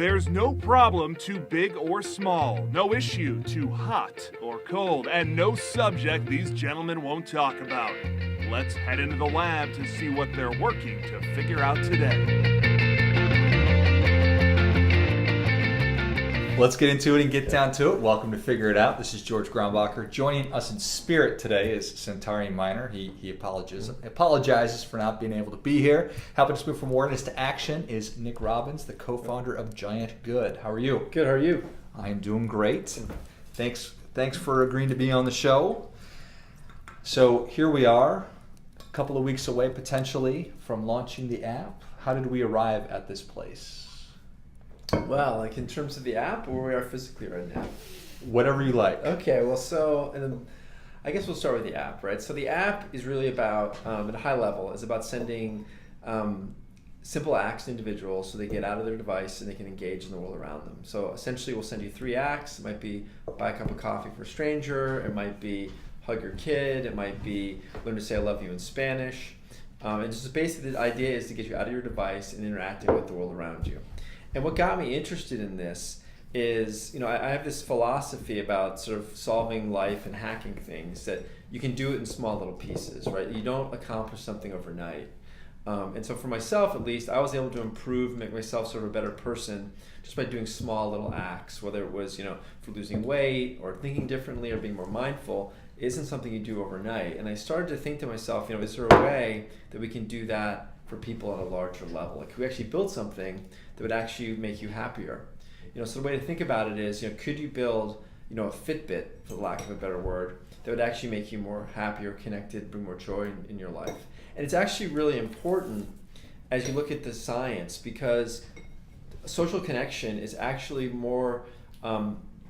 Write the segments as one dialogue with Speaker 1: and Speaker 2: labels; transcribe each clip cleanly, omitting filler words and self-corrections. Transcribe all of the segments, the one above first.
Speaker 1: There's no problem too big or small, no issue too hot or cold, and no subject these gentlemen won't talk about. Let's head into the lab to see what they're working to figure out today.
Speaker 2: Let's get into it and get down to it. Welcome to Figure It Out. This is George Grombacher. Joining us in spirit today is Centauri Minor. He apologizes for not being able to be here. Helping us move from awareness to action is Nick Robbins, the co-founder of Giant Good. How are you?
Speaker 3: Good. How are you?
Speaker 2: I am doing great. Thanks for agreeing to be on the show. So here we are, a couple of weeks away potentially from launching the app. How did we arrive at this place?
Speaker 3: Well, like in terms of the app, or where we are physically right now?
Speaker 2: Whatever you like.
Speaker 3: Okay, well, I guess we'll start with the app, right? So the app is really about, at a high level, is about sending simple acts to individuals so they get out of their device and they can engage in the world around them. So essentially, we'll send you 3 acts. It might be buy a cup of coffee for a stranger. It might be hug your kid. It might be learn to say I love you in Spanish. And just basically the idea is to get you out of your device and interacting with the world around you. And what got me interested in this is, I have this philosophy about sort of solving life and hacking things, that you can do it in small little pieces, right? You don't accomplish something overnight. And so for myself, at least, I was able to improve, make myself sort of a better person just by doing small little acts, whether it was, for losing weight or thinking differently or being more mindful. It isn't something you do overnight. And I started to think to myself, is there a way that we can do that for people at a larger level? Like, could we actually build something that would actually make you happier? So the way to think about it is, could you build, a Fitbit, for the lack of a better word, that would actually make you more happier, connected, bring more joy in your life? And it's actually really important as you look at the science, because social connection is actually more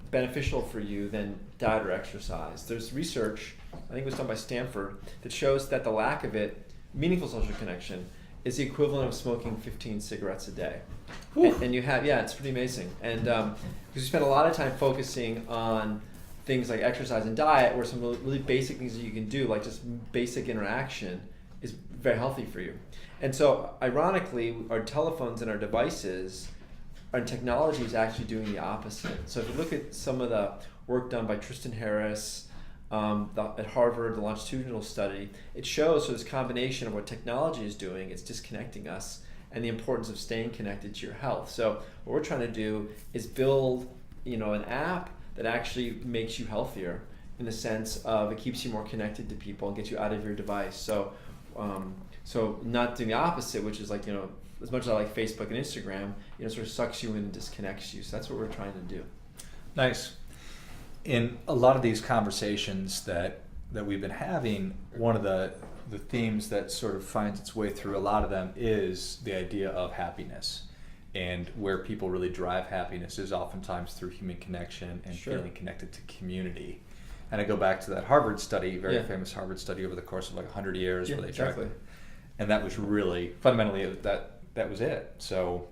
Speaker 3: beneficial for you than diet or exercise. There's research, I think it was done by Stanford, that shows that the lack of it, meaningful social connection, is the equivalent of smoking 15 cigarettes a day. And you have, it's pretty amazing. And because you spend a lot of time focusing on things like exercise and diet, where some really basic things that you can do, like just basic interaction, is very healthy for you. And so, ironically, our telephones and our devices, our technology is actually doing the opposite. So if you look at some of the work done by Tristan Harris, at Harvard, the longitudinal study, it shows this combination of what technology is doing, it's disconnecting us, and the importance of staying connected to your health. So what we're trying to do is build, an app that actually makes you healthier, in the sense of it keeps you more connected to people and gets you out of your device. So not doing the opposite, which is like, as much as I like Facebook and Instagram, sort of sucks you in and disconnects you. So that's what we're trying to do.
Speaker 2: Nice. In a lot of these conversations that we've been having, one of the themes that sort of finds its way through a lot of them is the idea of happiness. And where people really drive happiness is oftentimes through human connection and feeling connected to community. And I go back to that Harvard study, very famous Harvard study over the course of like 100 years, where they tracked it. And that was really, fundamentally, that was it. So,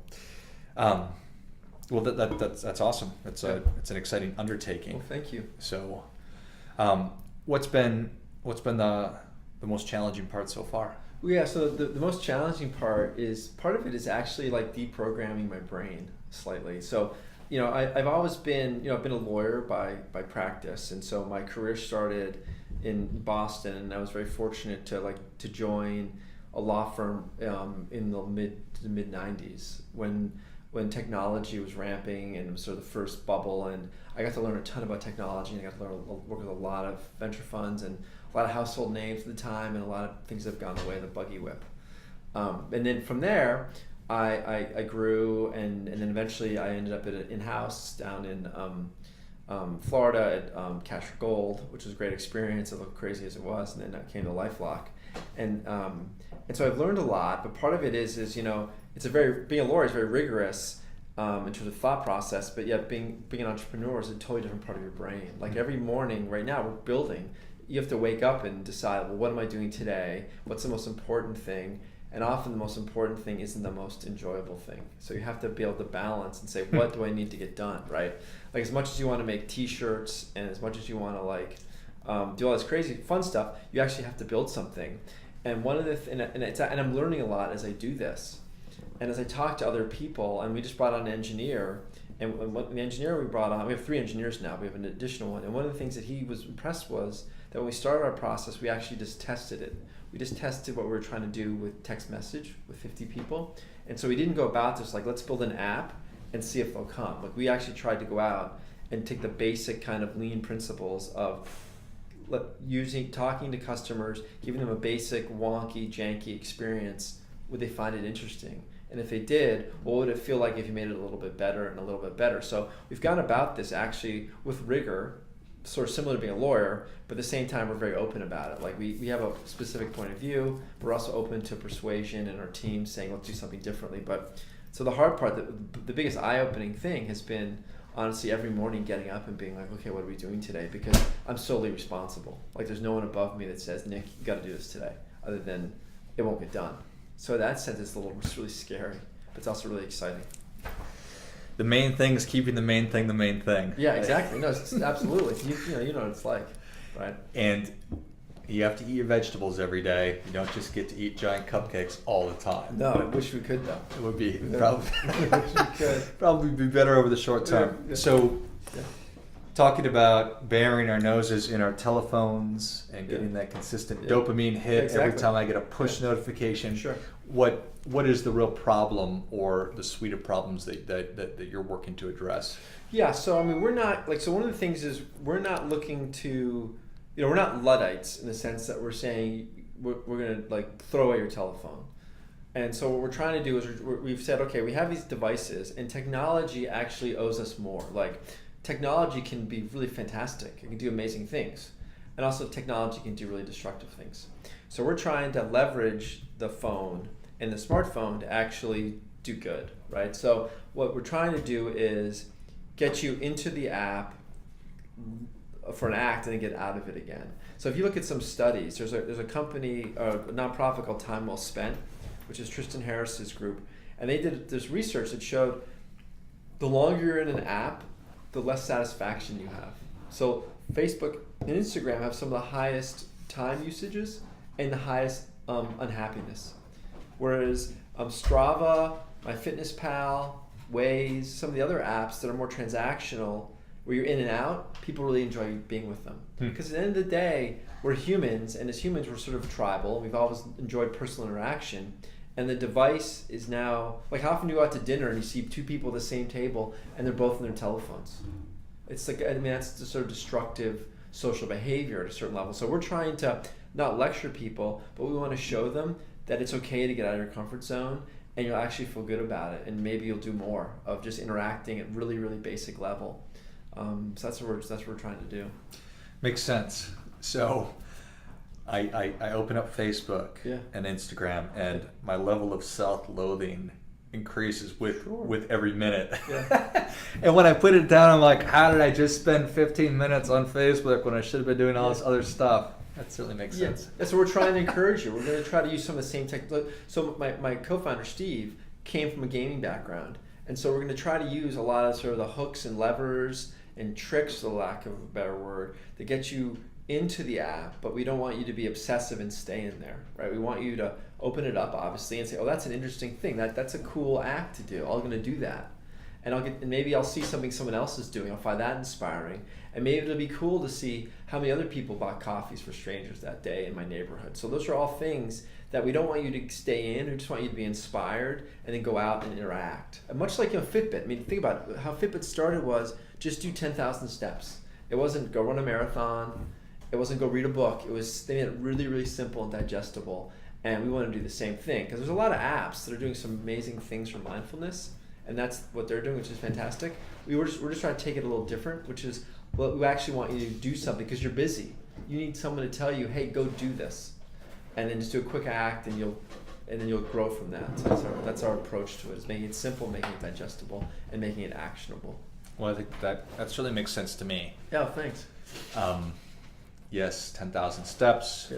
Speaker 2: well, that's awesome. It's an exciting undertaking.
Speaker 3: Well, thank you.
Speaker 2: So, what's been the most challenging part so far?
Speaker 3: Well, yeah. So the most challenging part of it is actually like deprogramming my brain slightly. So, I've always been, I've been a lawyer by practice, and so my career started in Boston, and I was very fortunate to join a law firm in the mid 90s when technology was ramping and it was sort of the first bubble, and I got to learn a ton about technology, and I got to work with a lot of venture funds and a lot of household names at the time, and a lot of things have gone the way of the buggy whip. And then from there, I grew, and then eventually I ended up at an in-house down in Florida at Cash for Gold, which was a great experience, it looked crazy as it was, and then I came to LifeLock. And so I've learned a lot, but part of it is being a lawyer is very rigorous in terms of thought process, but yet being an entrepreneur is a totally different part of your brain. Like every morning right now we're building, you have to wake up and decide, well, what am I doing today? What's the most important thing? And often the most important thing isn't the most enjoyable thing. So you have to be able to balance and say, what do I need to get done, right? Like as much as you want to make t-shirts and as much as you want to do all this crazy fun stuff, you actually have to build something. And one of the and I'm learning a lot as I do this. And as I talked to other people, and we just brought on an engineer, and what the engineer we brought on, we have 3 engineers now, we have an additional one, and one of the things that he was impressed was that when we started our process, we actually just tested it. We just tested what we were trying to do with text message with 50 people. And so we didn't go about this like, let's build an app and see if they'll come. Like, we actually tried to go out and take the basic kind of lean principles of talking to customers, giving them a basic wonky, janky experience. Would they find it interesting? And if they did, what would it feel like if you made it a little bit better and a little bit better? So we've gone about this actually with rigor, sort of similar to being a lawyer, but at the same time we're very open about it. Like, we have a specific point of view, but we're also open to persuasion in our team saying let's do something differently. But so the hard part, the biggest eye-opening thing has been honestly every morning getting up and being like, okay, what are we doing today? Because I'm solely responsible. Like, there's no one above me that says, Nick, you got to do this today, other than it won't get done. So in that sense, it's really scary, but it's also really exciting.
Speaker 2: The main thing is keeping the main thing the main thing.
Speaker 3: Yeah, exactly. No, it's absolutely. You know what it's like, right?
Speaker 2: And you have to eat your vegetables every day. You don't just get to eat giant cupcakes all the time.
Speaker 3: No, I wish we could though.
Speaker 2: It would be
Speaker 3: could.
Speaker 2: probably be better over the short term.
Speaker 3: Yeah.
Speaker 2: So,
Speaker 3: Yeah.
Speaker 2: talking about burying our noses in our telephones and getting that consistent dopamine hit every time I get a push notification.
Speaker 3: Sure.
Speaker 2: What is the real problem or the suite of problems that you're working to address?
Speaker 3: Yeah, so I mean, we're not so one of the things is we're not looking to, we're not Luddites in the sense that we're saying we're going to like throw away your telephone. And so what we're trying to do is we've said, okay, we have these devices and technology actually owes us more. Like, technology can be really fantastic. It can do amazing things. And also technology can do really destructive things. So we're trying to leverage the phone and the smartphone to actually do good, right? So what we're trying to do is get you into the app for an act and then get out of it again. So if you look at some studies, there's a company, a nonprofit called Time Well Spent, which is Tristan Harris's group, and they did this research that showed the longer you're in an app, the less satisfaction you have. So Facebook and Instagram have some of the highest time usages and the highest unhappiness. Whereas Strava, MyFitnessPal, Waze, some of the other apps that are more transactional, where you're in and out, people really enjoy being with them. Because at the end of the day, we're humans, and as humans, we're sort of tribal. We've always enjoyed personal interaction. And the device is now, like, how often do you go out to dinner and you see 2 people at the same table and they're both on their telephones? It's like, I mean, that's the sort of destructive social behavior at a certain level. So we're trying to not lecture people, but we want to show them that it's okay to get out of your comfort zone and you'll actually feel good about it. And maybe you'll do more of just interacting at really, really basic level. So that's what we're trying to do.
Speaker 2: Makes sense. So I open up Facebook and Instagram, and my level of self-loathing increases with every minute. Yeah. And when I put it down, I'm like, how did I just spend 15 minutes on Facebook when I should have been doing all this other stuff? That certainly makes sense.
Speaker 3: Yeah, so we're trying to encourage you. We're going to try to use some of the same technology. So my co-founder, Steve, came from a gaming background. And so we're going to try to use a lot of sort of the hooks and levers and tricks, for the lack of a better word, to get you into the app, but we don't want you to be obsessive and stay in there, right? We want you to open it up, obviously, and say, oh, that's an interesting thing. That's a cool act to do. I'm going to do that. And maybe I'll see something someone else is doing. I'll find that inspiring. And maybe it'll be cool to see how many other people bought coffees for strangers that day in my neighborhood. So those are all things that we don't want you to stay in. We just want you to be inspired and then go out and interact. And much like Fitbit. I mean, think about it. How Fitbit started was just do 10,000 steps. It wasn't go run a marathon. It wasn't go read a book. They made it really, really simple and digestible. And we want to do the same thing because there's a lot of apps that are doing some amazing things for mindfulness. And that's what they're doing, which is fantastic. We're just trying to take it a little different, which is, well, we actually want you to do something because you're busy. You need someone to tell you, hey, go do this. And then just do a quick act and then you'll grow from that. So that's our approach to it, is making it simple, making it digestible, and making it actionable.
Speaker 2: Well, I think that certainly makes sense to me.
Speaker 3: Yeah, thanks.
Speaker 2: Yes, 10,000 steps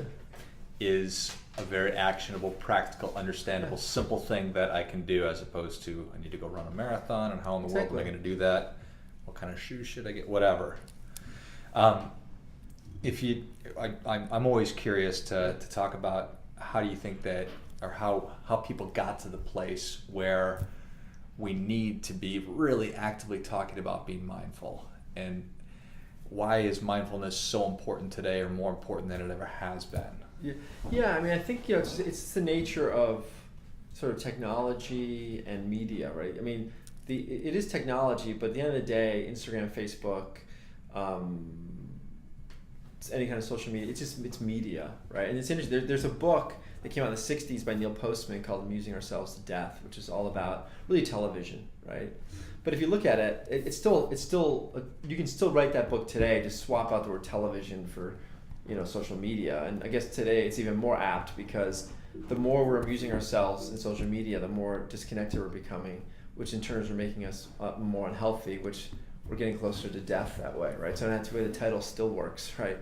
Speaker 2: is a very actionable, practical, understandable, simple thing that I can do, as opposed to I need to go run a marathon, and how in the world am I going to do that? What kind of shoes should I get? Whatever. I'm always curious to talk about how do you think that or how people got to the place where we need to be really actively talking about being mindful, and why is mindfulness so important today, or more important than it ever has been?
Speaker 3: Yeah. I mean, I think it's the nature of sort of technology and media, right? I mean, it is technology, but at the end of the day, Instagram, Facebook, any kind of social media, it's media, right? And it's interesting. There's a book that came out in the '60s by Neil Postman called "Amusing Ourselves to Death," which is all about really television, right? But if you look at it, it's still you can still write that book today. Just swap out the word television for, social media. And I guess today it's even more apt, because the more we're amusing ourselves in social media, the more disconnected we're becoming, which in turn are making us more unhealthy, which we're getting closer to death that way, right? So that's the way the title still works, right?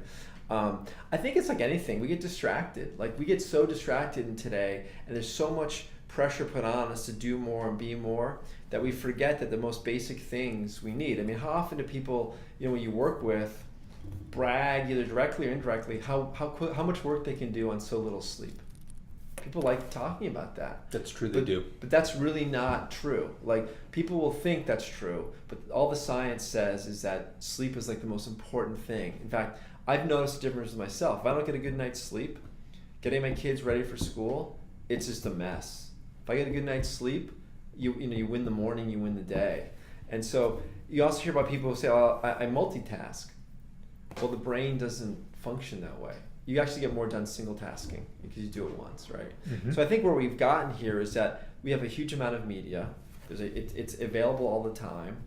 Speaker 3: I think it's like anything. We get distracted. Like, we get so distracted in today, and there's so much pressure put on us to do more and be more, that we forget that the most basic things we need. I mean, how often do people, when you work with, brag either directly or indirectly how much work they can do on so little sleep? People like talking about that.
Speaker 2: That's true, they do.
Speaker 3: But that's really not true. Like, people will think that's true, but all the science says is that sleep is like the most important thing. In fact, I've noticed a difference with myself. If I don't get a good night's sleep, getting my kids ready for school, it's just a mess. If I get a good night's sleep, you win the morning, you win the day. And so you also hear about people who say, "Oh, I multitask." Well, the brain doesn't function that way. You actually get more done single tasking because you do it once, right? Mm-hmm. So I think where we've gotten here is that we have a huge amount of media. It's available all the time,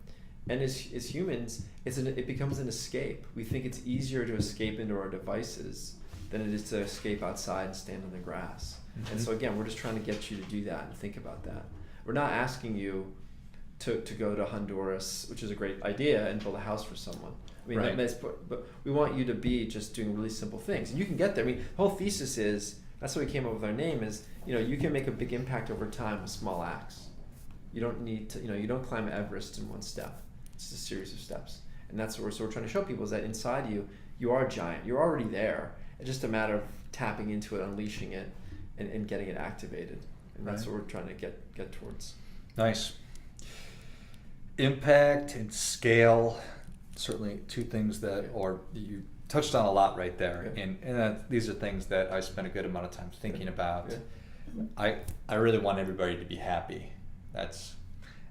Speaker 3: and as humans, it becomes an escape. We think it's easier to escape into our devices than it is to escape outside and stand on the grass. Mm-hmm. And so again, we're just trying to get you to do that and think about that. We're not asking you to go to Honduras, which is a great idea, and build a house for someone. I mean, right. But we want you to be just doing really simple things, and you can get there. I mean, the whole thesis is, that's why we came up with our name, is you can make a big impact over time with small acts. You don't need to, you don't climb Everest in one step. It's a series of steps, and that's what we're trying to show people, is that inside you are a giant. You're already there. It's just a matter of tapping into it, unleashing it, and getting it activated. And that's what we're trying to get towards.
Speaker 2: Nice. Impact and scale, certainly two things that, or you touched on a lot right there. Yeah. And these are things that I spent a good amount of time thinking about. Yeah. I really want everybody to be happy.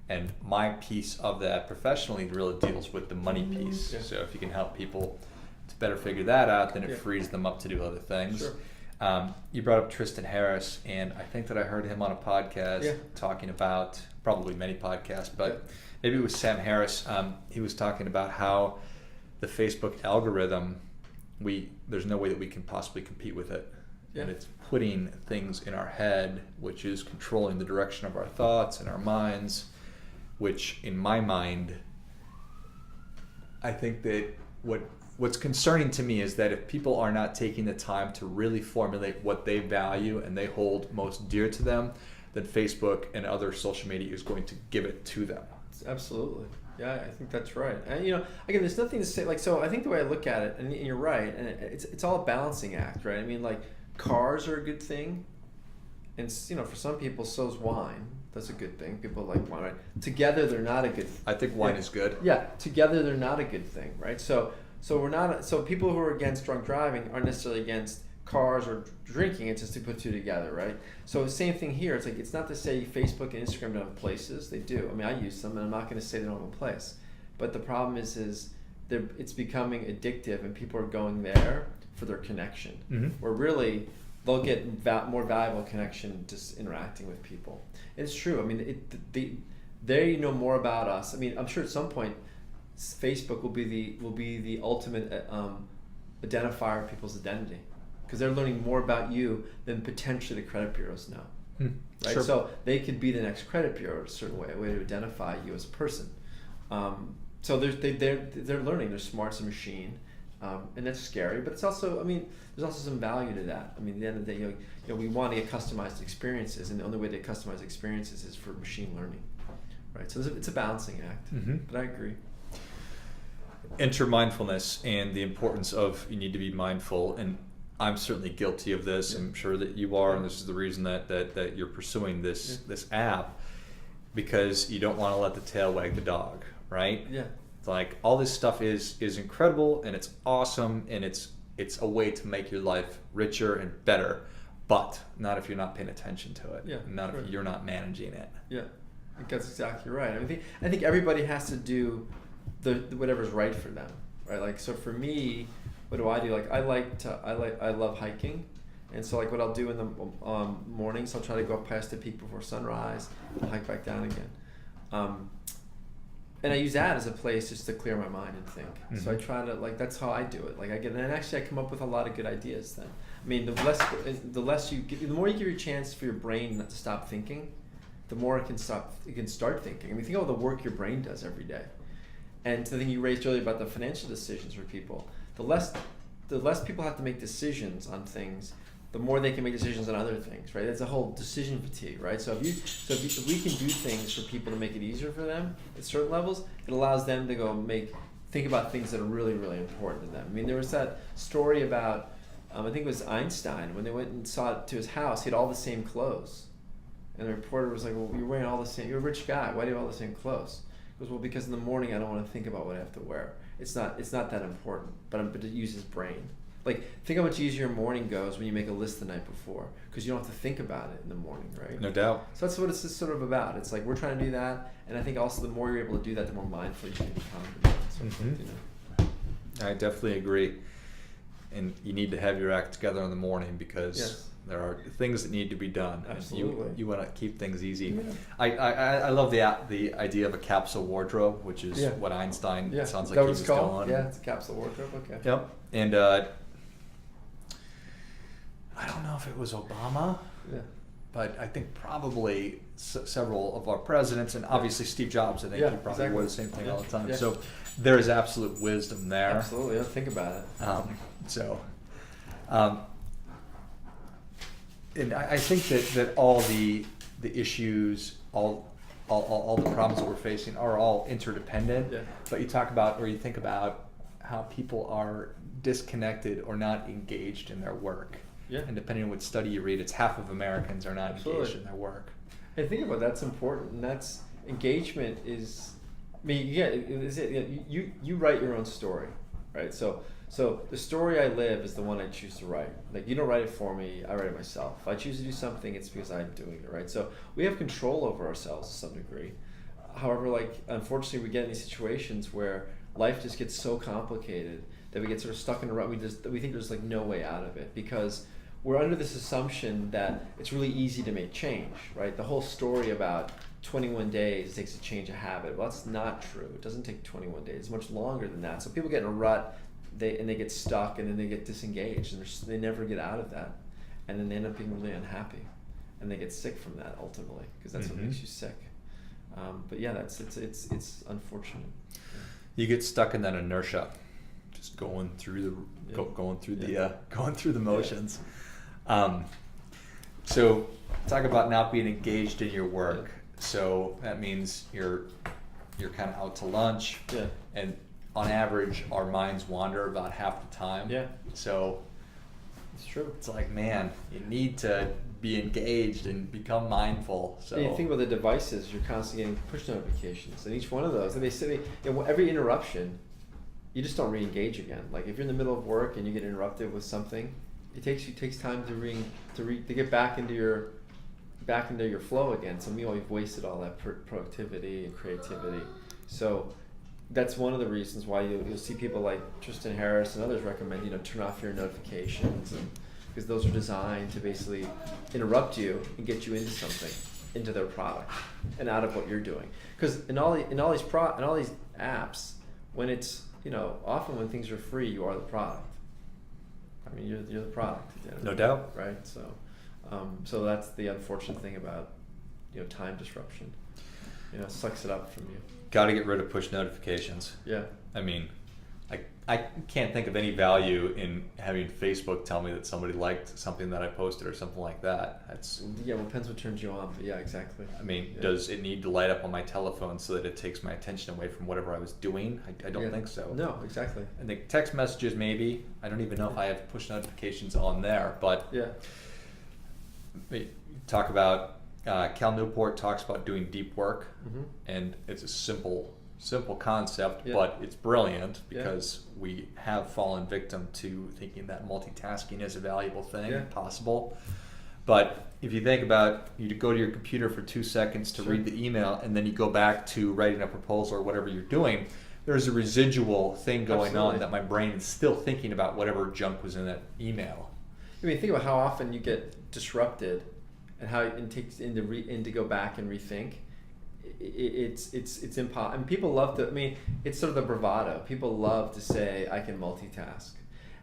Speaker 2: And my piece of that professionally really deals with the money piece. Yeah. So if you can help people to better figure that out, then it frees them up to do other things.
Speaker 3: Sure.
Speaker 2: You brought up Tristan Harris, and I think that I heard him on a podcast talking about, probably many podcasts, but maybe it was Sam Harris. He was talking about how the Facebook algorithm, there's no way that we can possibly compete with it. Yeah. And it's putting things in our head, which is controlling the direction of our thoughts and our minds, which in my mind, I think that what's concerning to me is that if people are not taking the time to really formulate what they value and they hold most dear to them, then Facebook and other social media is going to give it to them.
Speaker 3: Absolutely. Yeah, I think that's right. And again, there's nothing to say, so I think the way I look at it, and you're right, and it's all a balancing act, right? I mean, like, cars are a good thing, and for some people, so's wine. That's a good thing. People like wine, right? Together, they're not a good thing.
Speaker 2: I think wine is good.
Speaker 3: Yeah, together they're not a good thing, right? So we're not. So people who are against drunk driving aren't necessarily against cars or drinking. It's just to put two together, right? So the same thing here. It's like, it's not to say Facebook and Instagram don't have places. They do. I mean, I use them, and I'm not going to say they don't have a place. But the problem is it's becoming addictive, and people are going there for their connection. Mm-hmm. Where really they'll get more valuable connection just interacting with people. It's true. I mean, they know more about us. I mean, I'm sure at some point Facebook will be the ultimate identifier of people's identity, because they're learning more about you than potentially the credit bureaus know. Right? Sure. So they could be the next credit bureau a certain way, a way to identify you as a person. So they're learning. They're smart as a machine. And that's scary, but it's also, I mean, there's also some value to that. I mean, at the end of the day, we want to get customized experiences, and the only way to customize experiences is for machine learning, right? So it's a balancing act, but I agree.
Speaker 2: Enter mindfulness and the importance of, you need to be mindful. And I'm certainly guilty of this. I'm sure that you are, and this is the reason that you're pursuing this app, because you don't want to let the tail wag the dog, right?
Speaker 3: Yeah.
Speaker 2: Like, all this stuff is incredible, and it's awesome, and it's a way to make your life richer and better, but not if you're not paying attention to it.
Speaker 3: Yeah,
Speaker 2: Not if you're not managing it.
Speaker 3: Yeah, I think that's exactly right. I think everybody has to do the whatever's right for them, right? Like, so for me, what do I do? Like, I love hiking, and so like what I'll do in the mornings, I'll try to go up past the peak before sunrise, and hike back down again. And I use that as a place just to clear my mind and think. Mm-hmm. So I try to, like, that's how I do it. Like, and actually I come up with a lot of good ideas then. I mean, the more you give your chance for your brain not to stop thinking, the more it can start thinking. I mean, think of all the work your brain does every day. And the thing you raised earlier about the financial decisions for people, the less people have to make decisions on things, the more they can make decisions on other things, right? That's a whole decision fatigue, right? So if we can do things for people to make it easier for them at certain levels, it allows them to go think about things that are really, really important to them. I mean, there was that story about, I think it was Einstein, when they went and saw it to his house, he had all the same clothes. And the reporter was like, well, you're wearing all the same, you're a rich guy, why do you have all the same clothes? He goes, well, because in the morning I don't want to think about what I have to wear. It's not that important, but it uses brain. Like, think how much easier your morning goes when you make a list the night before, because you don't have to think about it in the morning, right?
Speaker 2: No doubt.
Speaker 3: So that's what it's sort of about. It's like, we're trying to do that, and I think also the more you're able to do that, the more mindful you can become.
Speaker 2: I definitely agree. And you need to have your act together in the morning, because there are things that need to be done.
Speaker 3: Absolutely.
Speaker 2: You want to keep things easy.
Speaker 3: Yeah.
Speaker 2: I love the idea of a capsule wardrobe, which is what Einstein sounds like he was going.
Speaker 3: Yeah, it's a capsule wardrobe. Okay.
Speaker 2: Yep. And I don't know if it was Obama, but I think probably several of our presidents, and obviously Steve Jobs, I think he probably wore the same thing all the time.
Speaker 3: Yeah.
Speaker 2: So there is absolute wisdom there.
Speaker 3: Absolutely, think about it.
Speaker 2: And I think that all the issues, all the problems that we're facing are all interdependent. Yeah. But you think about how people are disconnected or not engaged in their work. Yeah. And depending on what study you read, it's half of Americans are not engaged in their work.
Speaker 3: And think about that's important, and that's engagement is. I mean, you write your own story, right? So the story I live is the one I choose to write. Like, you don't write it for me, I write it myself. If I choose to do something, it's because I'm doing it, right? So we have control over ourselves to some degree. However, like, unfortunately, we get in these situations where life just gets so complicated that we get sort of stuck in a rut. We think there's like no way out of it, because we're under this assumption that it's really easy to make change, right? The whole story about 21 days it takes to change a habit. Well, that's not true. It doesn't take 21 days. It's much longer than that. So people get in a rut, they get stuck, and then they get disengaged, and they never get out of that, and then they end up being really unhappy, and they get sick from that ultimately, because that's what makes you sick. But yeah, it's unfortunate. Yeah.
Speaker 2: You get stuck in that inertia, just going through the motions. So talk about not being engaged in your work. So that means you're kind of out to lunch, and on average our minds wander about half the time. Yeah. So it's true. It's like, man, you need to be engaged and become mindful. So
Speaker 3: you think about the devices, you're constantly getting push notifications, and each one of those, and they say every interruption, you just don't re-engage again. Like, if you're in the middle of work and you get interrupted with something, it takes time to get back into your flow again. So meanwhile, you've wasted all that productivity and creativity. So that's one of the reasons why you'll see people like Tristan Harris and others recommend, turn off your notifications, because those are designed to basically interrupt you and get you into something, into their product and out of what you're doing. Because in all these apps, when it's often when things are free, you are the product. I mean, you're the product.
Speaker 2: No doubt.
Speaker 3: Right. So that's the unfortunate thing about time disruption. It sucks it up from you.
Speaker 2: Got to get rid of push notifications.
Speaker 3: Yeah.
Speaker 2: I mean, I can't think of any value in having Facebook tell me that somebody liked something that I posted or something like that. That's
Speaker 3: Yeah, well, depends what turns you on, but yeah, exactly.
Speaker 2: I mean, does it need to light up on my telephone so that it takes my attention away from whatever I was doing? I don't think so.
Speaker 3: No, exactly.
Speaker 2: I think text messages maybe. I don't even know if I have push notifications on there, but
Speaker 3: Yeah.
Speaker 2: we talk about Cal Newport talks about doing deep work,
Speaker 3: Mhm.
Speaker 2: and it's a simple concept,
Speaker 3: Yeah.
Speaker 2: but it's brilliant because we have fallen victim to thinking that multitasking is a valuable thing, possible. But if you think about, you go to your computer for 2 seconds to read the email, and then you go back to writing a proposal or whatever you're doing, there's a residual thing going on that my brain is still thinking about whatever junk was in that email.
Speaker 3: I mean, think about how often you get disrupted, and how it takes to go back and rethink. It's impossible. I mean, people love to. I mean, it's sort of the bravado. People love to say, "I can multitask,"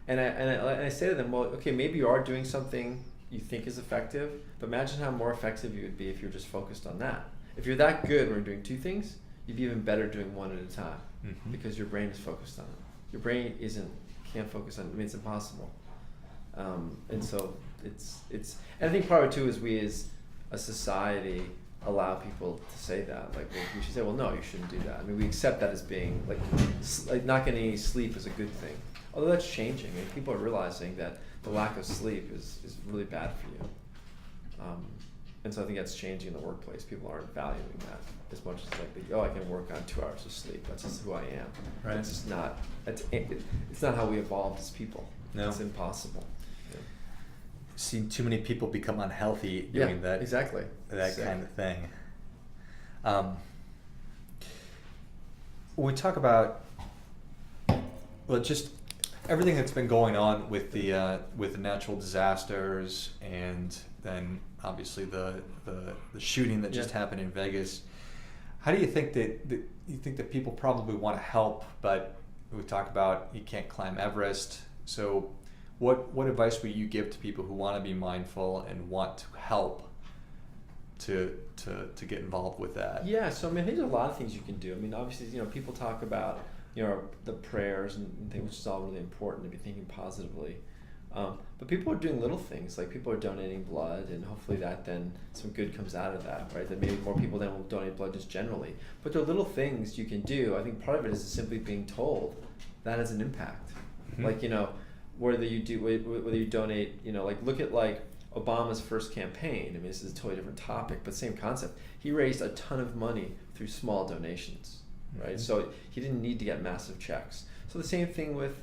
Speaker 3: and I say to them, "Well, okay, maybe you are doing something you think is effective, but imagine how more effective you would be if you're just focused on that. If you're that good when you're doing two things, you'd be even better doing one at a time, because your brain is focused on it. Your brain can't focus on it. I mean, it's impossible. And so it's. And I think part of it too is we as a society allow people to say that, like, well, we should say, well, no, you shouldn't do that. I mean, we accept that as being like not getting any sleep is a good thing. Although that's changing. I mean, people are realizing that the lack of sleep is really bad for you. And so I think that's changing in the workplace. People aren't valuing that as much as like, I can work on 2 hours of sleep. That's just who I am.
Speaker 2: Right.
Speaker 3: It's just not. It's not how we evolved as people.
Speaker 2: No.
Speaker 3: It's impossible.
Speaker 2: Seen too many people become unhealthy doing that.
Speaker 3: Exactly.
Speaker 2: That kind of thing. When we talk about, just everything that's been going on with the natural disasters, and then obviously the shooting that just happened in Vegas. How do you think that people probably want to help, but we talk about you can't climb Everest, so what advice would you give to people who want to be mindful and want to help to get involved with that?
Speaker 3: Yeah, so I mean, I think there's a lot of things you can do. I mean, obviously, people talk about, the prayers and things, which is all really important to be thinking positively. But people are doing little things, like people are donating blood, and hopefully that then some good comes out of that, right? That maybe more people then will donate blood just generally. But there are little things you can do. I think part of it is simply being told that has an impact. Like, whether you donate, look at Obama's first campaign. I mean, this is a totally different topic, but same concept. He raised a ton of money through small donations, right? So he didn't need to get massive checks. So the same thing with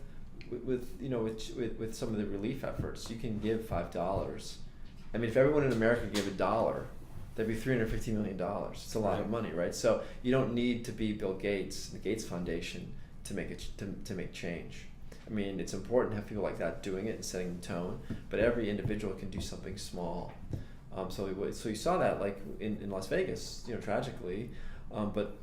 Speaker 3: some of the relief efforts. You can give $5. I mean, if everyone in America gave $1, that'd be $350 million. It's a lot of money, right? So you don't need to be Bill Gates, the Gates Foundation, to make change. I mean, it's important to have people like that doing it and setting the tone, but every individual can do something small. So you saw that in Las Vegas, tragically, but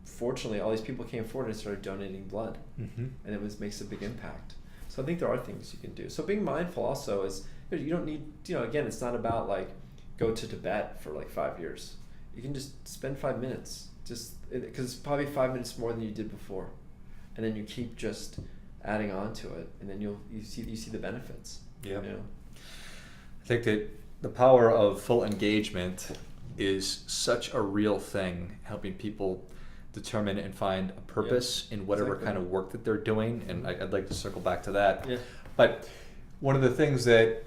Speaker 3: fortunately, all these people came forward and started donating blood, and it makes a big impact. So I think there are things you can do. So being mindful also is, you don't need, again, it's not about go to Tibet for 5 years. You can just spend 5 minutes, because it's probably 5 minutes more than you did before, and then you keep just adding on to it, and then you see the benefits.
Speaker 2: Yeah. I think that the power of full engagement is such a real thing, helping people determine and find a purpose in whatever kind of work that they're doing, and I'd like to circle back to that. Yeah. But one of the things that,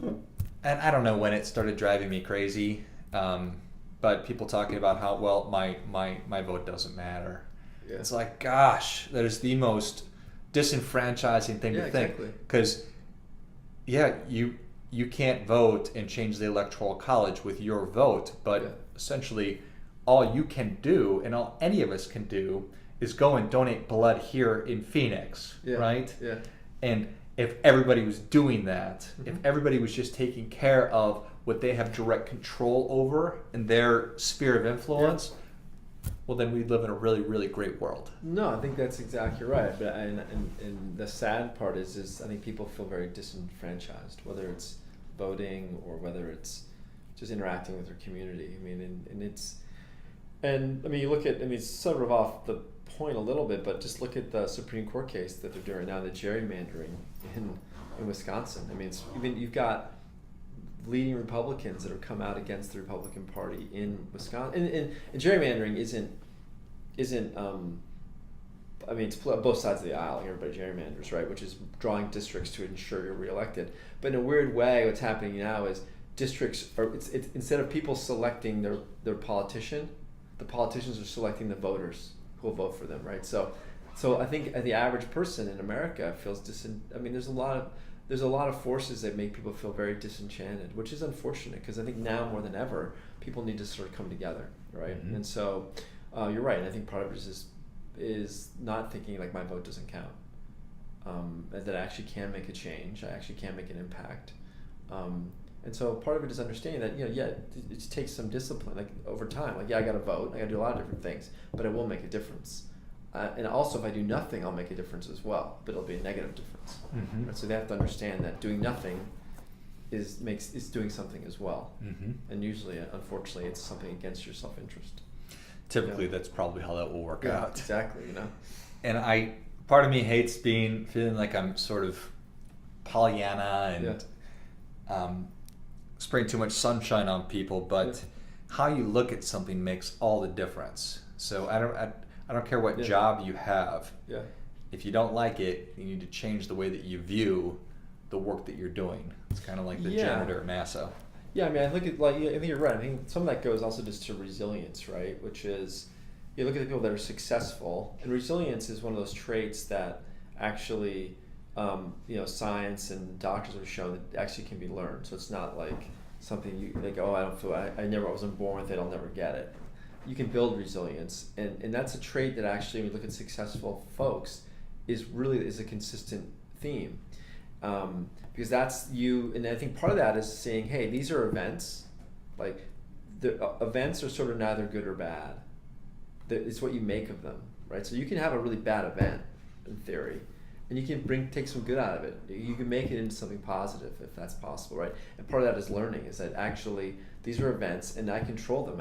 Speaker 2: and I don't know when it started driving me crazy, but people talking about how, my vote doesn't matter. Yeah. It's like, gosh, that is the most disenfranchising thing to think, because you can't vote and change the electoral college with your vote, but essentially all you can do, and all any of us can do, is go and donate blood here in Phoenix, right? Yeah. And if everybody was doing that, if everybody was just taking care of what they have direct control over in their sphere of influence, well, then we'd live in a really, really great world.
Speaker 3: No, I think that's exactly right. But and the sad part is I think people feel very disenfranchised, whether it's voting or whether it's just interacting with their community. I mean, you look at, it's sort of off the point a little bit, but just look at the Supreme Court case that they're doing now, the gerrymandering in Wisconsin. I mean, you've got leading Republicans that have come out against the Republican Party in Wisconsin, and gerrymandering isn't. I mean, it's both sides of the aisle. Like everybody gerrymanders, right? Which is drawing districts to ensure you're reelected. But in a weird way, what's happening now is districts are. It's instead of people selecting their politician, the politicians are selecting the voters who will vote for them, right? So I think the average person in America feels I mean, there's a lot of forces that make people feel very disenchanted, which is unfortunate because I think now more than ever, people need to sort of come together, right? Mm-hmm. And so you're right. And I think part of it is not thinking like my vote doesn't count, that I actually can make a change, I actually can make an impact. And so part of it is understanding that, it takes some discipline, like over time, like, I got to vote, I got to do a lot of different things, but it will make a difference. And also if I do nothing, I'll make a difference as well, but it'll be a negative difference. Mm-hmm. Right? So they have to understand that doing nothing is doing something as well. Mm-hmm. And usually, unfortunately, it's something against your self-interest.
Speaker 2: Typically, that's probably how that will work out.
Speaker 3: Exactly,
Speaker 2: And part of me hates feeling like I'm sort of Pollyanna and spraying too much sunshine on people, but how you look at something makes all the difference. So I don't care what job you have. Yeah. If you don't like it, you need to change the way that you view the work that you're doing. It's kind of like the janitor at NASA.
Speaker 3: Yeah, I mean, I think you're right. I think some of that goes also just to resilience, right? Which is, you look at the people that are successful, and resilience is one of those traits that actually, science and doctors have shown that actually can be learned. So it's not like something you like, I wasn't born with it, I'll never get it. You can build resilience, and that's a trait that actually, when you look at successful folks, is a consistent theme. Because that's you, and I think part of that is saying, hey, these are events. Like, the events are sort of neither good or bad. It's what you make of them, right? So you can have a really bad event, in theory, and you can take some good out of it. You can make it into something positive if that's possible, right? And part of that is learning, is that actually these are events, and I control them.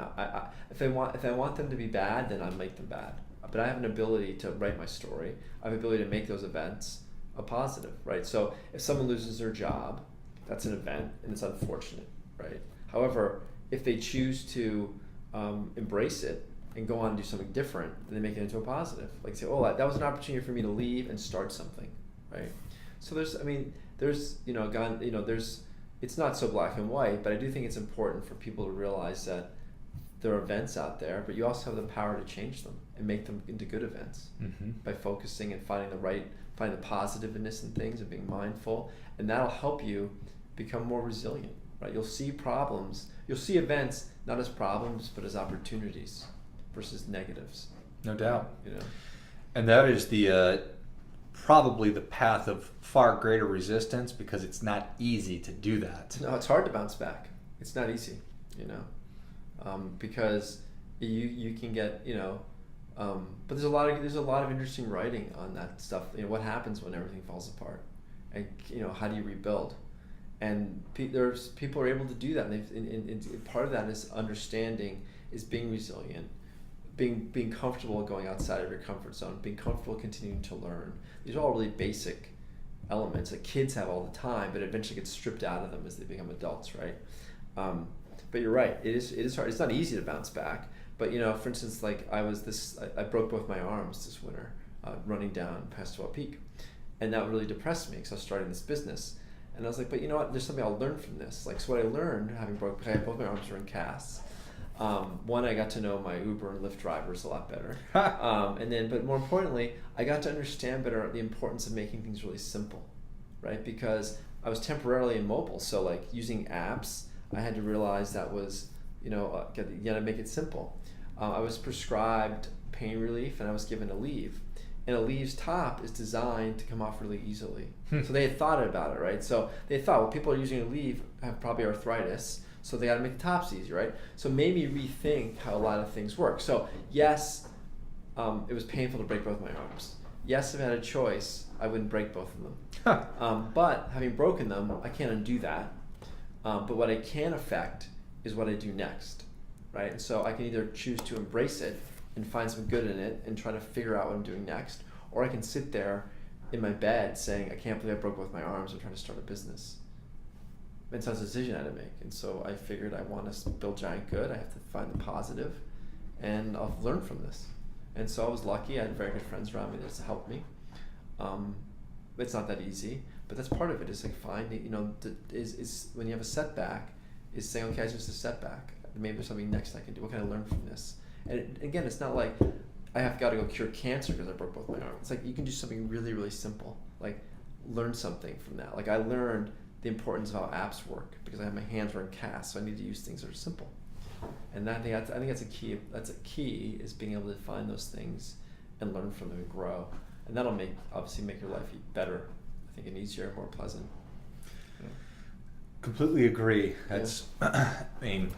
Speaker 3: If I want them to be bad, then I make them bad. But I have an ability to write my story. I have an ability to make those events a positive, right? So if someone loses their job, that's an event, and it's unfortunate, right? However, if they choose to embrace it and go on and do something different, then they make it into a positive. Like, say, that was an opportunity for me to leave and start something, right? So it's not so black and white, but I do think it's important for people to realize that there are events out there, but you also have the power to change them and make them into good events by focusing and finding the positiveness in things and being mindful, and that'll help you become more resilient, right? You'll see events not as problems, but as opportunities versus negatives.
Speaker 2: No doubt. And that is the probably the path of far greater resistance, because it's not easy to do that.
Speaker 3: No, it's hard to bounce back. It's not easy, because you can get, but there's a lot of interesting writing on that stuff. What happens when everything falls apart, and how do you rebuild? And people are able to do that, and part of that is understanding, is being resilient, being comfortable going outside of your comfort zone, being comfortable continuing to learn. These are all really basic elements that kids have all the time, but eventually get stripped out of them as they become adults, right? But you're right. It is hard. It's not easy to bounce back. But for instance, like I broke both my arms this winter running down Pastoral Peak, and that really depressed me because I was starting this business, and I was like, but you know what? There's something I'll learn from this. Like, so what I learned, both my arms were in casts. One, I got to know my Uber and Lyft drivers a lot better, but more importantly, I got to understand better the importance of making things really simple, right? Because I was temporarily immobile, so like using apps, I had to realize that was, you gotta make it simple. I was prescribed pain relief, and I was given a leave. And a leave's top is designed to come off really easily. So they had thought about it, right? So they thought, well, people are using a leave have probably arthritis, so they gotta make the tops easy, right? So it made me rethink how a lot of things work. So yes, it was painful to break both my arms. Yes, if I had a choice, I wouldn't break both of them. But having broken them, I can't undo that. But what I can affect is what I do next, right? And so I can either choose to embrace it and find some good in it and try to figure out what I'm doing next. Or I can sit there in my bed saying, I can't believe I broke both my arms, I'm trying to start a business. And so it's a decision I had to make. And so I figured I want to build giant good. I have to find the positive, and I'll learn from this. And so I was lucky. I had very good friends around me that helped me. It's not that easy, but that's part of it. Is like finding, is when you have a setback, is saying, okay, it's just a setback. Maybe there's something next I can do. What can I learn from this? And again, it's not like I have got to go cure cancer because I broke both my arms. It's like you can do something really, really simple. Like learn something from that. Like I learned the importance of how apps work because my hands were in casts, so I need to use things that are simple. And I think that's a key. That's a key is being able to find those things and learn from them and grow. And that'll obviously make your life better. I think, and easier, more pleasant.
Speaker 2: Completely agree. That's, I mean,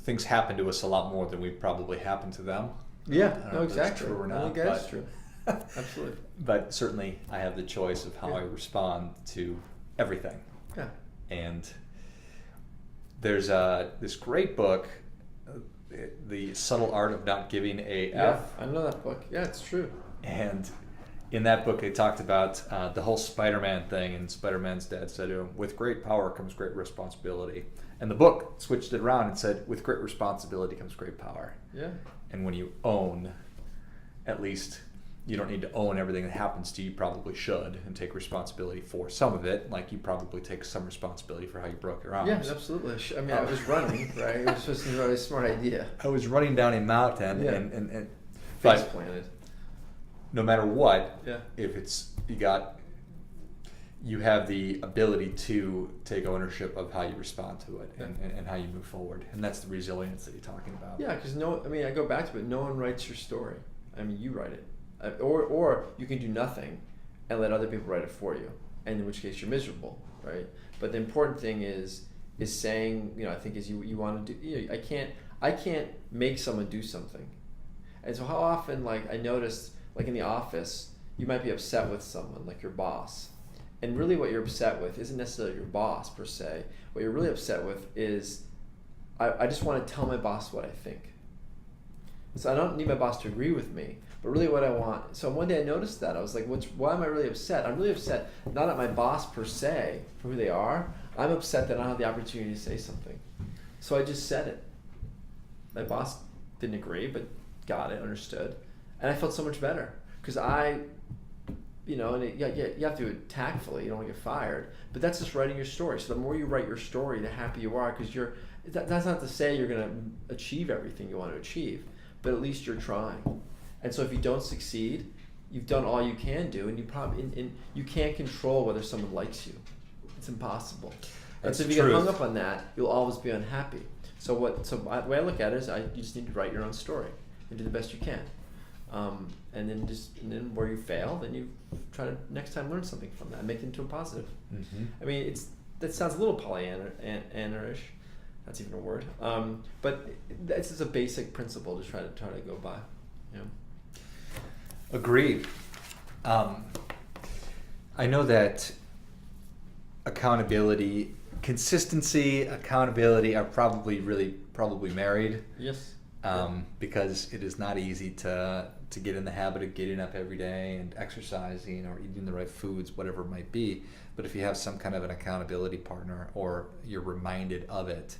Speaker 2: things happen to us a lot more than we probably happen to them.
Speaker 3: Yeah,
Speaker 2: no, exactly. True or not,
Speaker 3: I think that's true. Absolutely.
Speaker 2: But certainly, I have the choice of how I respond to everything.
Speaker 3: Yeah.
Speaker 2: And there's this great book, The Subtle Art of Not Giving a F.
Speaker 3: I know that book. Yeah, it's true.
Speaker 2: And in that book, they talked about the whole Spider-Man thing, and Spider-Man's dad said to him, with great power comes great responsibility. And the book switched it around and said, with great responsibility comes great power.
Speaker 3: Yeah.
Speaker 2: And when you own, at least you don't need to own everything that happens to you. You probably should, and take responsibility for some of it. Like you probably take some responsibility for how you broke your arms.
Speaker 3: Yeah, absolutely. I mean, I was running, right? It was just a really smart idea.
Speaker 2: I was running down a mountain and
Speaker 3: face planted.
Speaker 2: No matter what,
Speaker 3: yeah.
Speaker 2: If you have the ability to take ownership of how you respond to it and how you move forward. And that's the resilience that you're talking about.
Speaker 3: Yeah, because I go back to it, no one writes your story. I mean, you write it. Or you can do nothing and let other people write it for you. And in which case you're miserable, right? But the important thing is saying, I think is you want to do, I can't make someone do something. And so how often, like I noticed, like in the office, you might be upset with someone, like your boss. And really what you're upset with isn't necessarily your boss per se. What you're really upset with is, I just want to tell my boss what I think. So I don't need my boss to agree with me, but really what I want. So one day I noticed that. I was like, why am I really upset? I'm really upset not at my boss per se, for who they are. I'm upset that I don't have the opportunity to say something. So I just said it. My boss didn't agree, but got it, understood. And I felt so much better. Because you have to do it tactfully, you don't want to get fired. But that's just writing your story. So the more you write your story, the happier you are. Because that's not to say you're going to achieve everything you want to achieve, but at least you're trying. And so if you don't succeed, you've done all you can do, and you can't control whether someone likes you. It's impossible. And so if you get hung up on that, you'll always be unhappy. So the way I look at it is you just need to write your own story and do the best you can. And then where you fail, then you try to next time learn something from that and make it into a positive.
Speaker 2: Mm-hmm.
Speaker 3: I mean, that sounds a little Pollyanna-ish. That's even a word. But it's just a basic principle to try to go by.
Speaker 2: Agreed. I know that consistency, accountability are probably married.
Speaker 3: Yes.
Speaker 2: Because it is not easy to get in the habit of getting up every day and exercising or eating the right foods, whatever it might be. But if you have some kind of an accountability partner or you're reminded of it,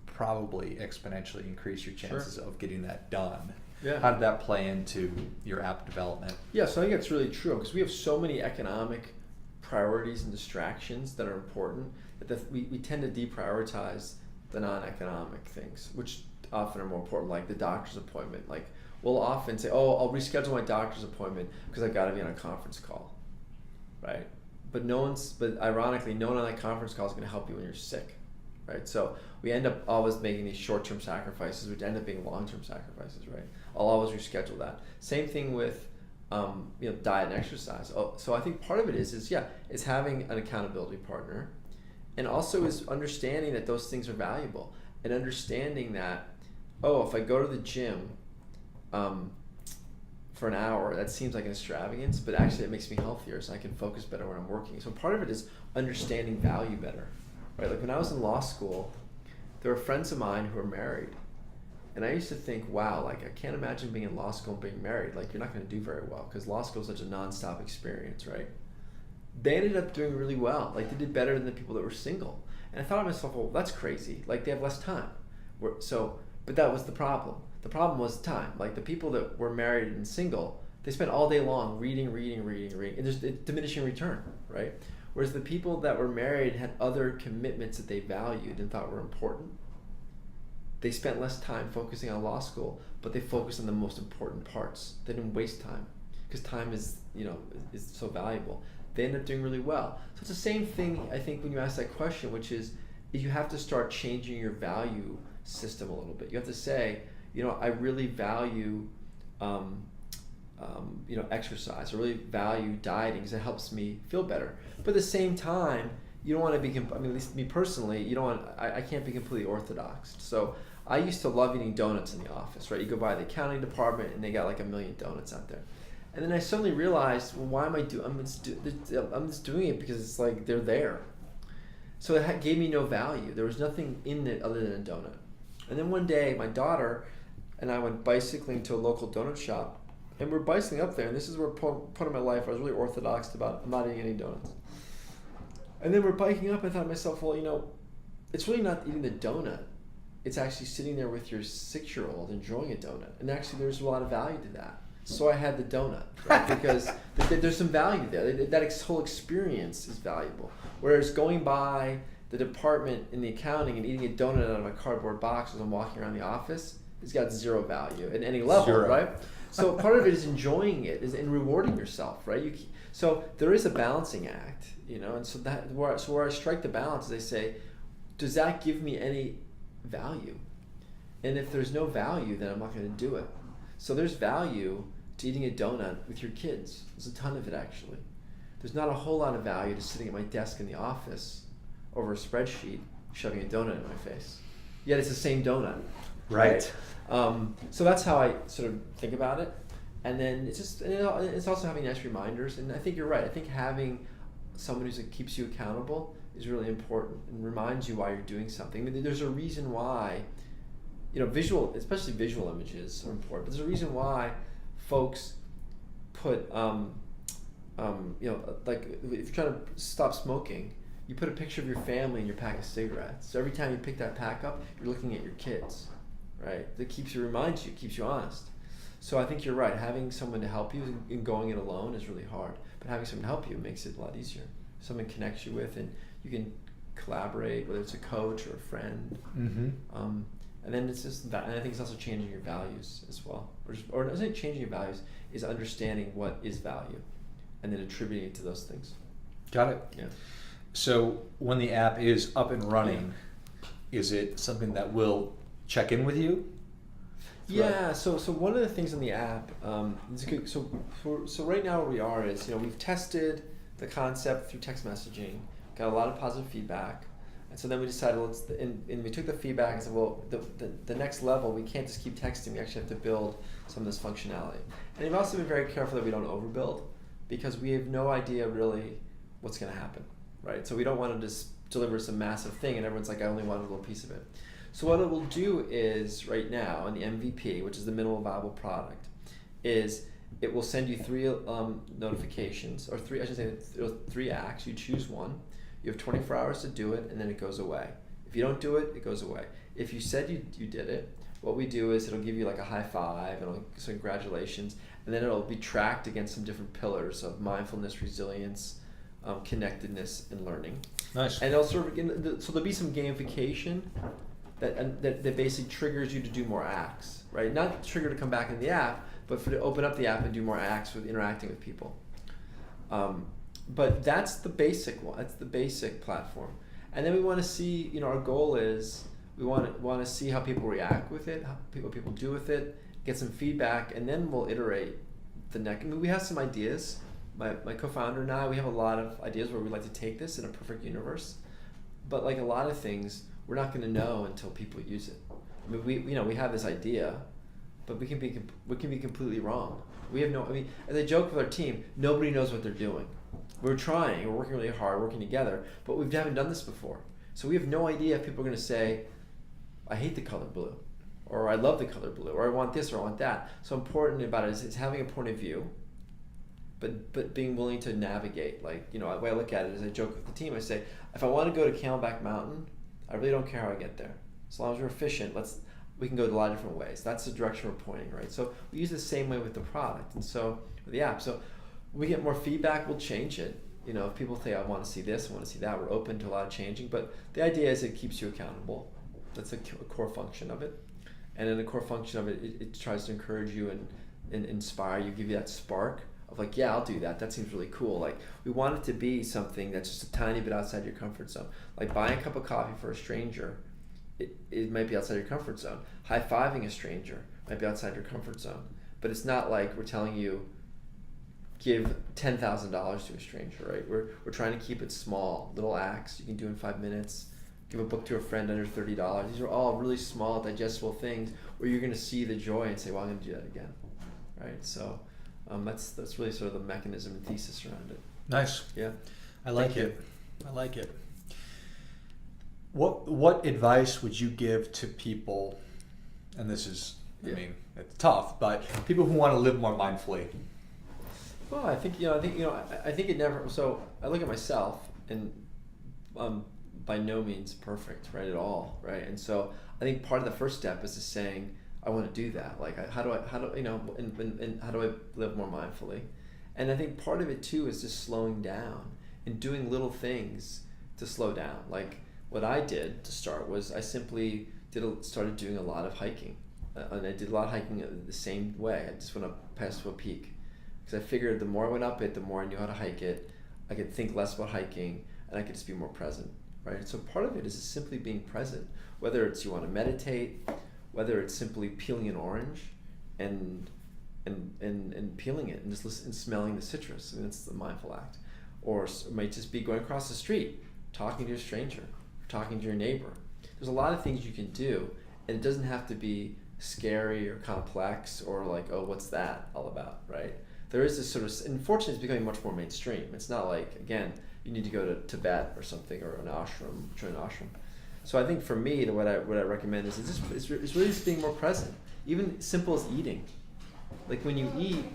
Speaker 2: probably exponentially increase your chances of getting that done.
Speaker 3: Yeah.
Speaker 2: How did that play into your app development?
Speaker 3: Yeah, so I think that's really true because we have so many economic priorities and distractions that are important that we tend to deprioritize the non-economic things, which often are more important, like the doctor's appointment. Like we'll often say, I'll reschedule my doctor's appointment because I've got to be on a conference call, right? But ironically, no one on that conference call is going to help you when you're sick, right? So we end up always making these short-term sacrifices, which end up being long-term sacrifices, right? I'll always reschedule that. Same thing with diet and exercise. So I think part of it is having an accountability partner, and also is understanding that those things are valuable, and understanding that, if I go to the gym for an hour, that seems like an extravagance, but actually it makes me healthier, so I can focus better when I'm working. So part of it is understanding value better, right? Like when I was in law school, there were friends of mine who were married, And I used to think, wow, like I can't imagine being in law school and being married. Like you're not going to do very well because law school is such a nonstop experience, right? They ended up doing really well. Like they did better than the people that were single. And I thought to myself, well, that's crazy. Like they have less time. But that was the problem. The problem was time. Like the people that were married and single, they spent all day long reading. And there's a diminishing return, right? Whereas the people that were married had other commitments that they valued and thought were important. They spent less time focusing on law school, but they focused on the most important parts. They didn't waste time because time is so valuable. They end up doing really well. So it's the same thing, I think, when you ask that question, which is you have to start changing your value system a little bit. You have to say, I really value exercise. I really value dieting because it helps me feel better. But at the same time, you don't want to be, at least me personally, I can't be completely orthodox. So I used to love eating donuts in the office, right? You go by the accounting department and they got like 1 million donuts out there. And then I suddenly realized, well, why am I doing? I'm just doing it because it's like they're there. So it gave me no value. There was nothing in it other than a donut. And then one day, my daughter and I went bicycling to a local donut shop, and we're bicycling up there. And this is where point in my life I was really orthodox about I'm not eating any donuts. And then we're biking up, and I thought to myself, well, it's really not eating the donut. It's actually sitting there with your 6-year-old enjoying a donut. And actually, there's a lot of value to that. So I had the donut, right? Because there's some value there. That whole experience is valuable. Whereas going by the department in the accounting and eating a donut out of a cardboard box as I'm walking around the office, it's got zero value at any level,
Speaker 2: Zero.
Speaker 3: right? So part of it is enjoying it, is in rewarding yourself, right? So there is a balancing act, and so where I strike the balance is I say, does that give me any value? And if there's no value, then I'm not going to do it. So there's value to eating a donut with your kids. There's a ton of it, actually. There's not a whole lot of value to sitting at my desk in the office over a spreadsheet shoving a donut in my face. Yet it's the same donut.
Speaker 2: Right.
Speaker 3: So that's how I sort of think about it. And then it's also having nice reminders. And I think you're right. I think having someone who keeps you accountable is really important and reminds you why you're doing something. I mean, there's a reason why, especially visual images are important. But there's a reason why folks put, like if you're trying to stop smoking, you put a picture of your family in your pack of cigarettes. So every time you pick that pack up, you're looking at your kids, right? That reminds you, keeps you honest. So I think you're right. Having someone to help you and going it alone is really hard. But having someone to help you makes it a lot easier. Someone connects you with, and you can collaborate, whether it's a coach or a friend. Mm-hmm. And then it's just that, and I think it's also changing your values as well. Or not saying changing your values, is understanding what is value, and then attributing it to those things.
Speaker 2: Got it.
Speaker 3: Yeah.
Speaker 2: So when the app is up and running, is it something that will check in with you?
Speaker 3: Yeah. So one of the things in the app, is good. So right now where we are is, we've tested the concept through text messaging, got a lot of positive feedback, and so then we decided and we took the feedback and said, well, the next level, we can't just keep texting. We actually have to build some of this functionality. And we've also been very careful that we don't overbuild, because we have no idea really what's going to happen, right? So we don't want to just deliver some massive thing and everyone's like, I only want a little piece of it. So what it will do is, right now, in the MVP, which is the minimal viable product, is it will send you 3 notifications, or 3 acts. You choose one. You have 24 hours to do it, and then it goes away. If you don't do it, it goes away. If you said you did it, what we do is it'll give you like a high five, and so congratulations, and then it'll be tracked against some different pillars of mindfulness, resilience, connectedness, and learning.
Speaker 2: Nice.
Speaker 3: And it'll so there'll be some gamification that basically triggers you to do more acts, right? Not trigger to come back in the app, but to open up the app and do more acts with interacting with people. But that's the basic one. That's the basic platform. And then we want to see, our goal is we want to see how people react with it, what people do with it, get some feedback, and then we'll iterate the next. We have some ideas. My co-founder and I, we have a lot of ideas where we'd like to take this in a perfect universe. But like a lot of things, we're not going to know until people use it. I mean, we have this idea, but we can be completely wrong. We have as I joke with our team, nobody knows what they're doing. We're trying, we're working really hard, working together, but we haven't done this before. So we have no idea if people are going to say, I hate the color blue, or I love the color blue, or I want this, or I want that. So important about it is having a point of view, but being willing to navigate. Like, the way I look at it is I joke with the team. I say, if I want to go to Camelback Mountain, I really don't care how I get there. As long as we're efficient, we can go a lot of different ways. That's the direction we're pointing, right? So we use the same way with the product, and so with the app. So when we get more feedback, we'll change it. If people say, I want to see this, I want to see that, we're open to a lot of changing. But the idea is it keeps you accountable. That's a core function of it. And then the core function of it, it tries to encourage you and inspire you, give you that spark of like, yeah, I'll do that. That seems really cool. Like, we want it to be something that's just a tiny bit outside your comfort zone. Like buying a cup of coffee for a stranger, it might be outside your comfort zone. High-fiving a stranger might be outside your comfort zone. But it's not like we're telling you, give $10,000 to a stranger, right? We're trying to keep it small, little acts you can do in 5 minutes. Give a book to a friend under $30. These are all really small, digestible things where you're going to see the joy and say, well, I'm going to do that again, right? So that's really sort of the mechanism and thesis around it.
Speaker 2: Nice.
Speaker 3: Yeah.
Speaker 2: I like it. What advice would you give to people, and this is, it's tough, but people who want to live more mindfully?
Speaker 3: Well, I think it never. So I look at myself, and by no means perfect, right, at all, right. And so I think part of the first step is just saying, I want to do that. Like, how do and how do I live more mindfully? And I think part of it too is just slowing down and doing little things to slow down. Like what I did to start was I simply started doing a lot of hiking, and I did a lot of hiking the same way. I just went up past to a peak. Because I figured the more I went up it, the more I knew how to hike it. I could think less about hiking, and I could just be more present, right? So part of it is just simply being present. Whether it's you want to meditate, whether it's simply peeling an orange, and peeling it and just listen, and smelling the citrus. I mean, that's the mindful act. Or it might just be going across the street, talking to a stranger, talking to your neighbor. There's a lot of things you can do, and it doesn't have to be scary or complex or like, oh, what's that all about, right? There is this sort of, unfortunately, it's becoming much more mainstream. It's not like, again, you need to go to Tibet or something, or an ashram, join an ashram. So I think for me, what I recommend is it's really just being more present. Even simple as eating. Like when you eat,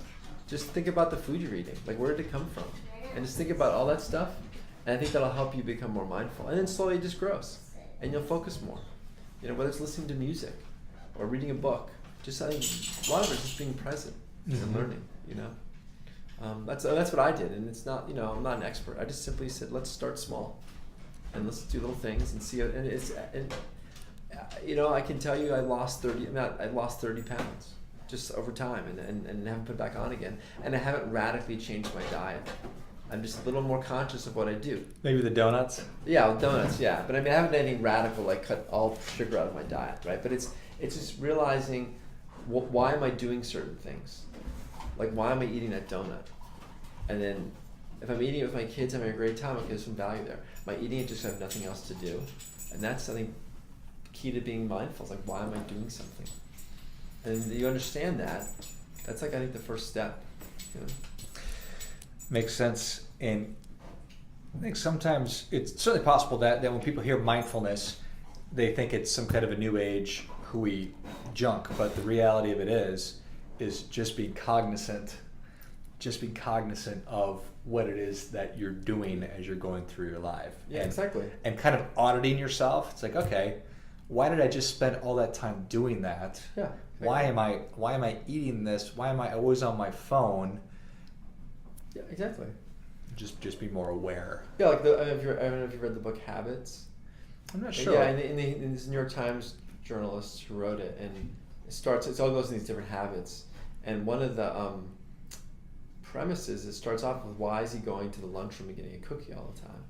Speaker 3: just think about the food you're eating. Like, where did it come from? And just think about all that stuff. And I think that'll help you become more mindful. And then slowly it just grows. And you'll focus more. Whether it's listening to music or reading a book. Just, I think, a lot of it is just being present and learning, That's what I did, and it's not, I'm not an expert. I just simply said, let's start small, and let's do little things and see it. And I can tell you, I lost 30 pounds just over time, and haven't put it back on again. And I haven't radically changed my diet. I'm just a little more conscious of what I do.
Speaker 2: Maybe the donuts.
Speaker 3: Yeah, donuts. Yeah, but I mean, I haven't done anything radical like cut all sugar out of my diet, right? But it's just realizing, why am I doing certain things? Like, why am I eating that donut? And then if I'm eating it with my kids, having a great time, okay, there's some value there. Am I eating it just because I have nothing else to do? And that's something key to being mindful. It's like, why am I doing something? And you understand that. That's like, I think, the first step.
Speaker 2: Makes sense. And I think sometimes it's certainly possible that when people hear mindfulness, they think it's some kind of a new age hooey junk. But the reality of it is just being cognizant of what it is that you're doing as you're going through your life.
Speaker 3: Yeah, exactly.
Speaker 2: And kind of auditing yourself. It's like, okay, why did I just spend all that time doing that?
Speaker 3: Yeah.
Speaker 2: Exactly. Why am I eating this? Why am I always on my phone?
Speaker 3: Yeah, exactly.
Speaker 2: Just be more aware.
Speaker 3: Yeah, like I don't know if you've read the book Habits.
Speaker 2: I'm not sure.
Speaker 3: Yeah, in this New York Times journalist who wrote it, and it all goes in these different habits. And one of the premises, it starts off with, why is he going to the lunchroom and getting a cookie all the time?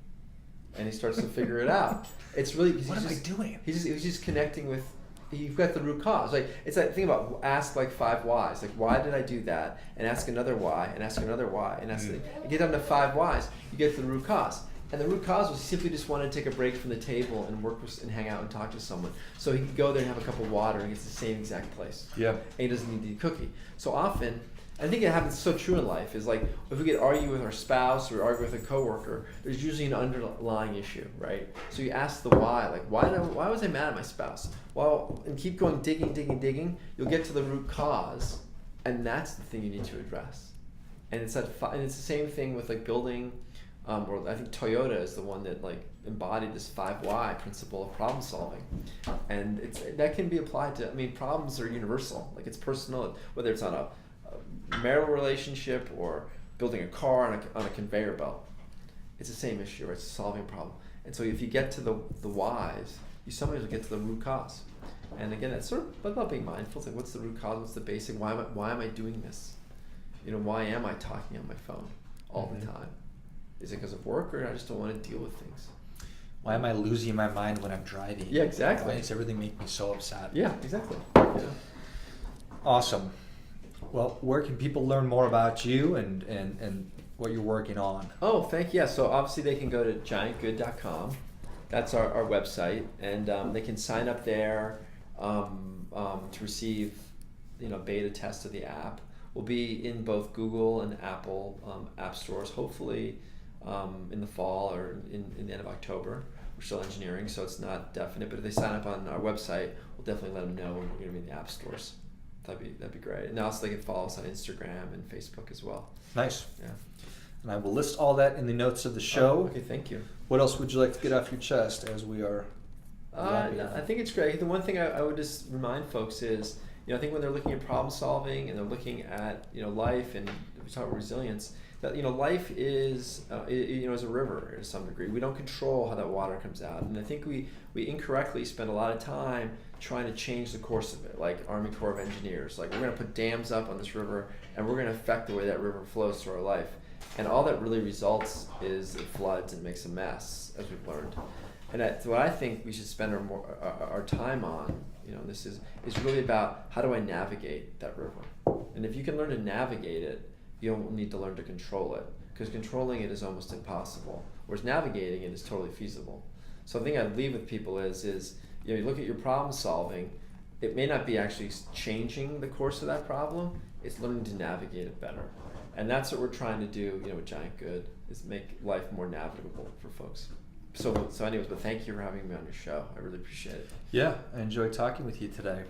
Speaker 3: And he starts to figure it out. It's really,
Speaker 2: what am I doing?
Speaker 3: He's just connecting with, you've got the root cause. Like, it's like, think about, ask like 5 whys. Like, why did I do that? And ask another why, and ask another why, and ask, and get down to 5 whys. You get to the root cause. And the root cause was he simply just wanted to take a break from the table and work with, and hang out and talk to someone. So he could go there and have a cup of water and gets the same exact place.
Speaker 2: Yeah.
Speaker 3: And he doesn't need the cookie. So often, I think it happens so true in life. Is like if we get argue with our spouse or argue with a coworker, there's usually an underlying issue, right? So you ask the why, like why was I mad at my spouse? Well, and keep going, digging. You'll get to the root cause, and that's the thing you need to address. And it's and it's the same thing with like building, or I think Toyota is the one that like embodied this 5 why principle of problem solving, and that can be applied to. I mean, problems are universal. Like it's personal, whether it's on a marital relationship or building a car on a conveyor belt. It's the same issue, right? It's solving a problem. And so if you get to the whys, you sometimes will get to the root cause. And again, that's sort of about being mindful. It's like, what's the root cause? What's the basic? Why am I doing this? Why am I talking on my phone all the time? Is it because of work, or I just don't want to deal with things?
Speaker 2: Why am I losing my mind when I'm driving?
Speaker 3: Yeah, exactly.
Speaker 2: Why does everything make me so upset?
Speaker 3: Yeah, exactly. Yeah.
Speaker 2: Awesome. Well, where can people learn more about you and what you're working on?
Speaker 3: Oh, thank you. Yeah, so obviously they can go to giantgood.com. That's our website, and they can sign up there to receive, beta test of the app. We'll be in both Google and Apple app stores, hopefully in the fall or in the end of October. We're still engineering, so it's not definite. But if they sign up on our website, we'll definitely let them know when we're going to be in the app stores. That'd be great. And also they can follow us on Instagram and Facebook as well.
Speaker 2: Nice.
Speaker 3: Yeah.
Speaker 2: And I will list all that in the notes of the show.
Speaker 3: Okay, thank you.
Speaker 2: What else would you like to get off your chest as we are
Speaker 3: No, I think it's great. The one thing I would just remind folks is, I think when they're looking at problem solving and they're looking at life, and we talk about resilience, that life is is a river to some degree. We don't control how that water comes out, and I think we incorrectly spend a lot of time trying to change the course of it, like Army Corps of Engineers. Like, we're going to put dams up on this river, and we're going to affect the way that river flows through our life. And all that really results is it floods and makes a mess, as we've learned. And that's what I think we should spend our time on. This is really about, how do I navigate that river? And if you can learn to navigate it, you don't need to learn to control it, because controlling it is almost impossible, whereas navigating it is totally feasible. So the thing I'd leave with people is you look at your problem solving. It may not be actually changing the course of that problem. It's learning to navigate it better. And that's what we're trying to do, with Giant Good, is make life more navigable for folks. So anyways, but thank you for having me on your show. I really appreciate it.
Speaker 2: Yeah, I enjoyed talking with you today.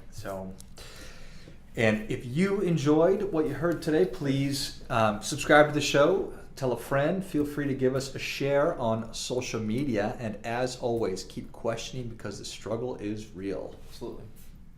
Speaker 2: And if you enjoyed what you heard today, please subscribe to the show, tell a friend, feel free to give us a share on social media, and as always, keep questioning, because the struggle is real.
Speaker 3: Absolutely.